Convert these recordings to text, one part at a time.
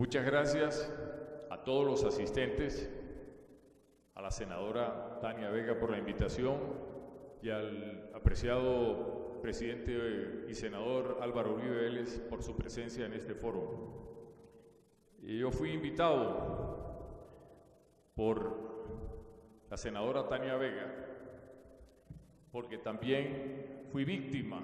Muchas gracias a todos los asistentes, a la senadora Tania Vega por la invitación y al apreciado presidente y senador Álvaro Uribe Vélez por su presencia en este foro. Yo fui invitado por la senadora Tania Vega porque también fui víctima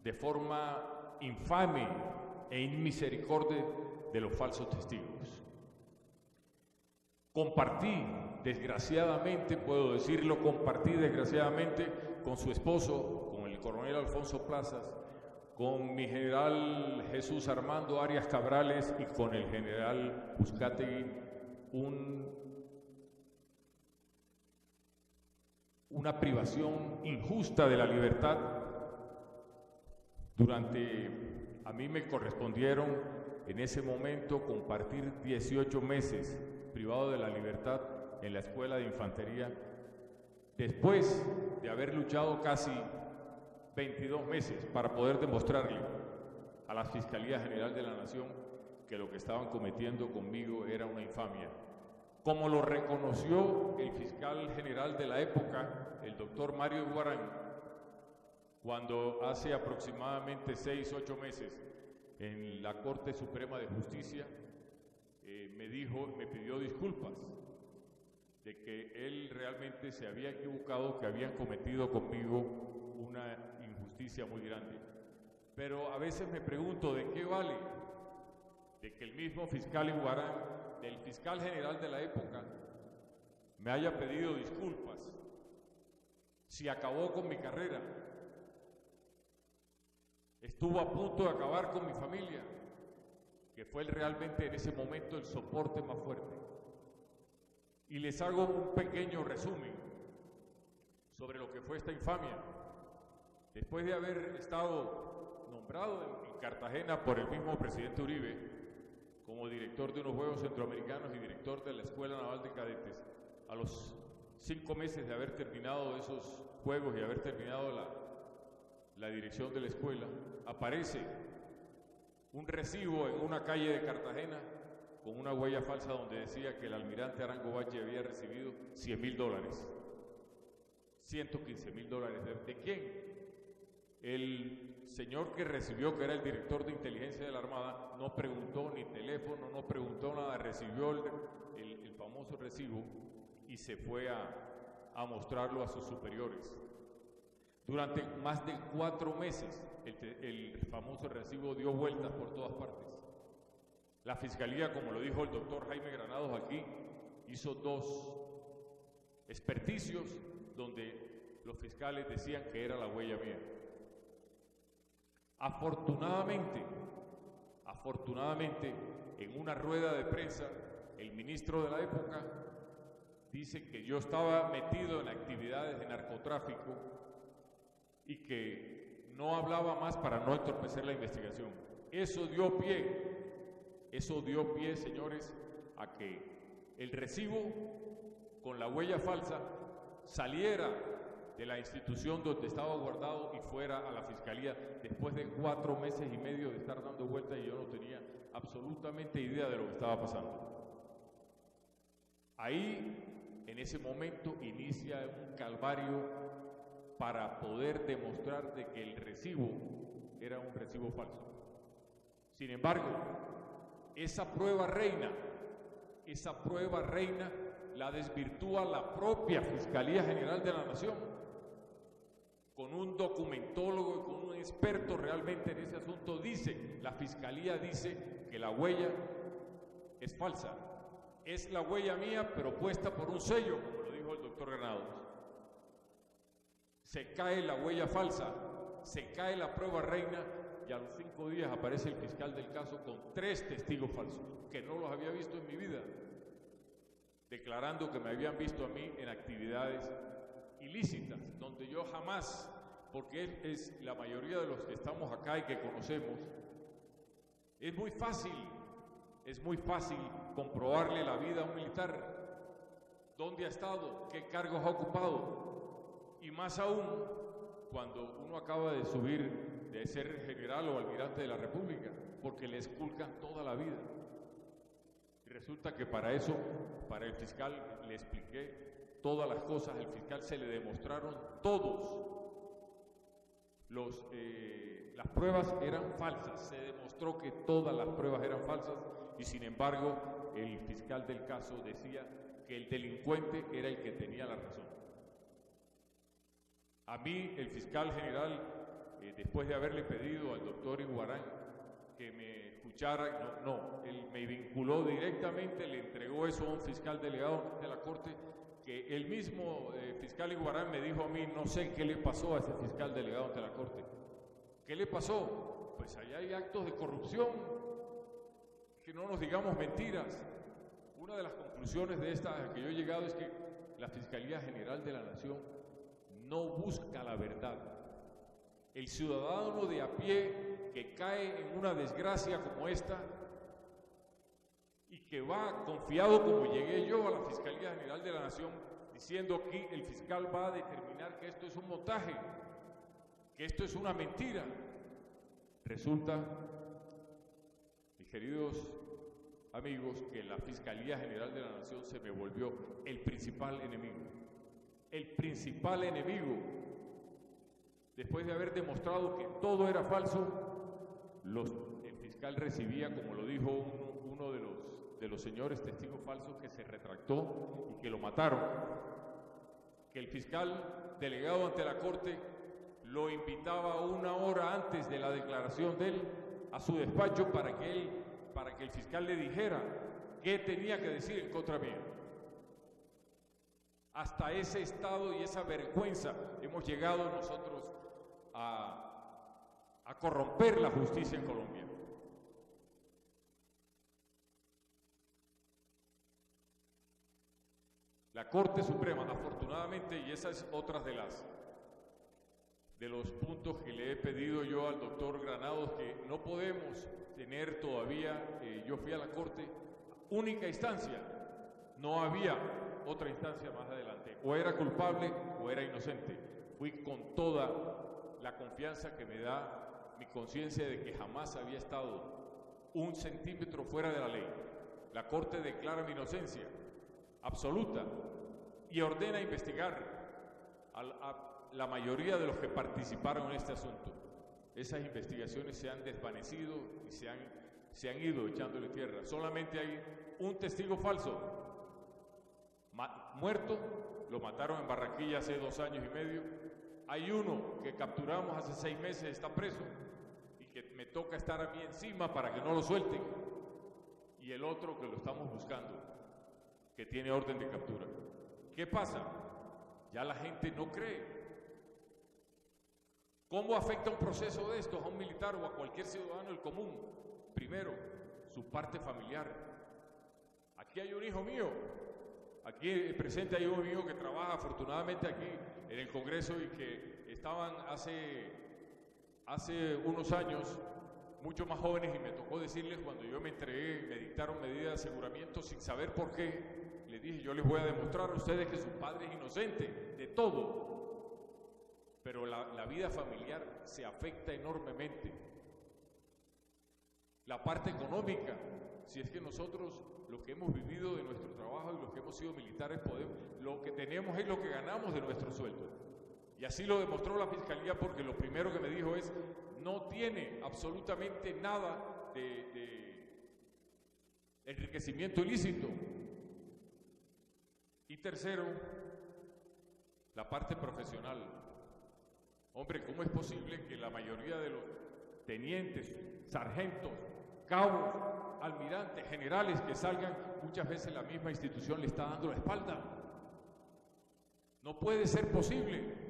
de forma infame e inmisericordia de los falsos testigos. Compartí, desgraciadamente, puedo decirlo, compartí desgraciadamente con su esposo, con el coronel Alfonso Plazas, con mi general Jesús Armando Arias Cabrales y con el general Uzcategui una privación injusta de la libertad. A mí me correspondieron en ese momento compartir 18 meses privado de la libertad en la Escuela de Infantería, después de haber luchado casi 22 meses para poder demostrarle a la Fiscalía General de la Nación que lo que estaban cometiendo conmigo era una infamia. Como lo reconoció el fiscal general de la época, el doctor Mario Guarán, cuando hace aproximadamente 6-8 meses en la Corte Suprema de Justicia me pidió disculpas de que él realmente se había equivocado, que habían cometido conmigo una injusticia muy grande. Pero a veces me pregunto, ¿de qué vale de que el mismo fiscal Iguarán, el fiscal general de la época, me haya pedido disculpas si acabó con mi carrera? Estuvo a punto de acabar con mi familia, que fue realmente en ese momento el soporte más fuerte. Y les hago un pequeño resumen sobre lo que fue esta infamia. Después de haber estado nombrado en Cartagena por el mismo presidente Uribe como director de unos Juegos Centroamericanos y director de la Escuela Naval de Cadetes, a los 5 meses de haber terminado esos Juegos y haber terminado la dirección de la escuela, aparece un recibo en una calle de Cartagena con una huella falsa donde decía que el almirante Arango Valle había recibido $100.000, $115.000. ¿De quién? El señor que recibió, que era el director de inteligencia de la Armada, no preguntó ni teléfono, no preguntó nada, recibió el famoso recibo y se fue a mostrarlo a sus superiores. Durante más de 4 meses, el famoso recibo dio vueltas por todas partes. La Fiscalía, como lo dijo el doctor Jaime Granados aquí, hizo 2 experticios donde los fiscales decían que era la huella mía. Afortunadamente, en una rueda de prensa, el ministro de la época dice que yo estaba metido en actividades de narcotráfico y que no hablaba más para no entorpecer la investigación. Eso dio pie, señores, a que el recibo con la huella falsa saliera de la institución donde estaba guardado y fuera a la Fiscalía después de 4 meses y medio de estar dando vueltas y yo no tenía absolutamente idea de lo que estaba pasando. Ahí, en ese momento, inicia un calvario para poder demostrar de que el recibo era un recibo falso. Sin embargo, esa prueba reina la desvirtúa la propia Fiscalía General de la Nación, con un documentólogo y con un experto realmente en ese asunto. La Fiscalía dice que la huella es falsa. Es la huella mía, pero puesta por un sello, como lo dijo el doctor Granados. Se cae la huella falsa, se cae la prueba reina y a los 5 días aparece el fiscal del caso con 3 testigos falsos, que no los había visto en mi vida, declarando que me habían visto a mí en actividades ilícitas, donde yo jamás, porque es la mayoría de los que estamos acá y que conocemos, es muy fácil comprobarle la vida a un militar, dónde ha estado, qué cargos ha ocupado. Y más aún cuando uno acaba de subir, de ser general o almirante de la República, porque le esculcan toda la vida. resulta que para eso, para el fiscal le expliqué todas las cosas, al fiscal se le demostraron las pruebas eran falsas, se demostró que todas las pruebas eran falsas y sin embargo el fiscal del caso decía que el delincuente era el que tenía la razón. A mí el fiscal general, después de haberle pedido al doctor Iguarán que me escuchara, él me vinculó directamente, le entregó eso a un fiscal delegado de la Corte, que el mismo fiscal Iguarán me dijo a mí, no sé qué le pasó a ese fiscal delegado ante la Corte. ¿Qué le pasó? Pues allá hay actos de corrupción, que no nos digamos mentiras. Una de las conclusiones de esta a que yo he llegado es que la Fiscalía General de la Nación no busca la verdad. El ciudadano de a pie que cae en una desgracia como esta y que va confiado como llegué yo a la Fiscalía General de la Nación diciendo aquí el fiscal va a determinar que esto es un montaje, que esto es una mentira. Resulta, mis queridos amigos, que la Fiscalía General de la Nación se me volvió el principal enemigo. El principal enemigo. Después de haber demostrado que todo era falso, el fiscal recibía, como lo dijo uno de los señores testigos falsos, que se retractó y que lo mataron, que el fiscal delegado ante la Corte lo invitaba 1 hora antes de la declaración de él a su despacho para que el fiscal le dijera qué tenía que decir en contra mía. Hasta ese estado y esa vergüenza hemos llegado nosotros a corromper la justicia en Colombia. La Corte Suprema, afortunadamente, y esa es otra de los puntos que le he pedido yo al doctor Granados, que no podemos tener todavía, yo fui a la Corte, única instancia, no había otra instancia más adelante, o era culpable o era inocente. Fui con toda la confianza que me da mi conciencia de que jamás había estado 1 centímetro fuera de la ley. La Corte declara mi inocencia absoluta y ordena investigar a la mayoría de los que participaron en este asunto. Esas investigaciones se han desvanecido y se han ido echándole tierra. Solamente hay un testigo falso muerto, lo mataron en Barranquilla hace 2 años y medio. Hay uno que capturamos hace 6 meses, está preso y que me toca estar a mí encima para que no lo suelten. Y el otro que lo estamos buscando, que tiene orden de captura. ¿Qué pasa? Ya la gente no cree. ¿Cómo afecta un proceso de estos a un militar o a cualquier ciudadano del común? Primero, su parte familiar. Aquí hay un hijo mío, aquí presente hay un hijo que trabaja afortunadamente aquí en el Congreso y que estaban hace unos años mucho más jóvenes y me tocó decirles cuando yo me entregué, me dictaron medidas de aseguramiento sin saber por qué. Les dije, yo les voy a demostrar a ustedes que su padre es inocente de todo, pero la vida familiar se afecta enormemente. La parte económica, si es que nosotros, los que hemos vivido de nuestro trabajo y los que hemos sido militares, lo que tenemos es lo que ganamos de nuestro sueldo. Y así lo demostró la Fiscalía, porque lo primero que me dijo es, no tiene absolutamente nada de enriquecimiento ilícito. Y tercero, la parte profesional. Hombre, ¿cómo es posible que la mayoría de los tenientes, sargentos, cabos, almirantes, generales que salgan, muchas veces la misma institución le está dando la espalda? No puede ser posible.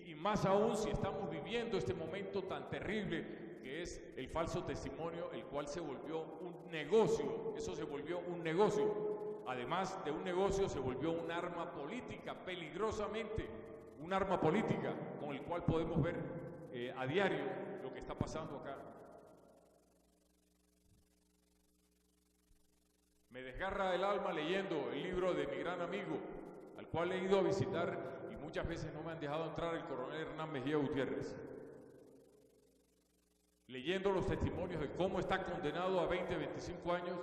Y más aún si estamos viviendo este momento tan terrible que es el falso testimonio, el cual se volvió un negocio. Eso se volvió un negocio. Además de un negocio, se volvió un arma política, peligrosamente un arma política, con el cual podemos ver a diario lo que está pasando acá. Me desgarra el alma leyendo el libro de mi gran amigo, al cual he ido a visitar y muchas veces no me han dejado entrar, el coronel Hernán Mejía Gutiérrez. Leyendo los testimonios de cómo está condenado a 20, 25 años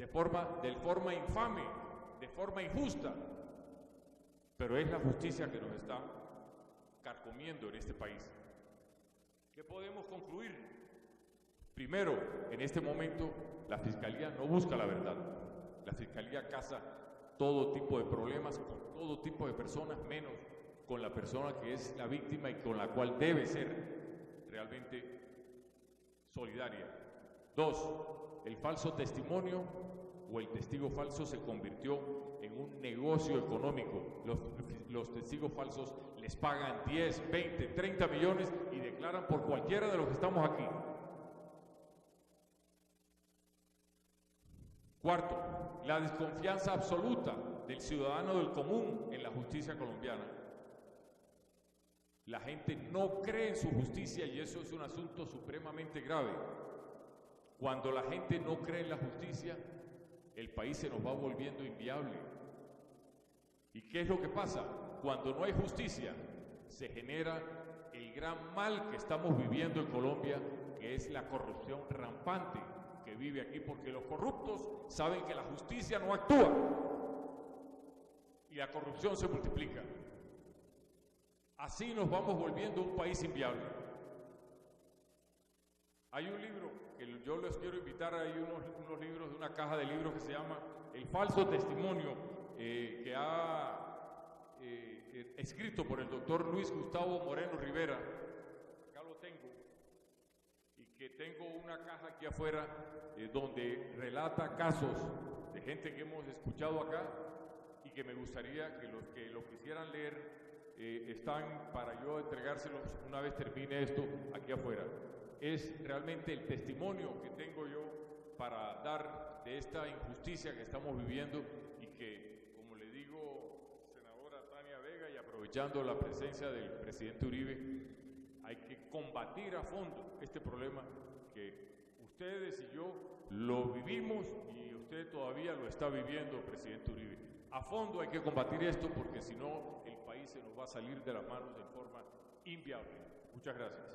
de forma infame, de forma injusta, pero es la justicia que nos está carcomiendo en este país. ¿Qué podemos concluir? Primero, en este momento, la Fiscalía no busca la verdad. La Fiscalía caza todo tipo de problemas con todo tipo de personas, menos con la persona que es la víctima y con la cual debe ser realmente solidaria. Dos, el falso testimonio o el testigo falso se convirtió en un negocio económico. Los testigos falsos les pagan 10, 20, 30 millones y declaran por cualquiera de los que estamos aquí. Cuarto, la desconfianza absoluta del ciudadano del común en la justicia colombiana. La gente no cree en su justicia y eso es un asunto supremamente grave. Cuando la gente no cree en la justicia, el país se nos va volviendo inviable. ¿Y qué es lo que pasa? Cuando no hay justicia, se genera el gran mal que estamos viviendo en Colombia, que es la corrupción rampante que vive aquí, porque los corruptos saben que la justicia no actúa y la corrupción se multiplica. Así nos vamos volviendo un país inviable. Hay un libro que yo les quiero invitar, hay unos libros de una caja de libros que se llama El falso testimonio, que ha escrito por el doctor Luis Gustavo Moreno Rivera. Acá lo tengo. Y que tengo una caja aquí afuera donde relata casos de gente que hemos escuchado acá y que me gustaría que los que lo quisieran leer están para yo entregárselos una vez termine esto aquí afuera. Es realmente el testimonio que tengo yo para dar de esta injusticia que estamos viviendo y que, como le digo, senadora Tania Vega, y aprovechando la presencia del presidente Uribe, hay que combatir a fondo este problema que ustedes y yo lo vivimos y usted todavía lo está viviendo, presidente Uribe. A fondo hay que combatir esto porque si no el país se nos va a salir de las manos de forma inviable. Muchas gracias.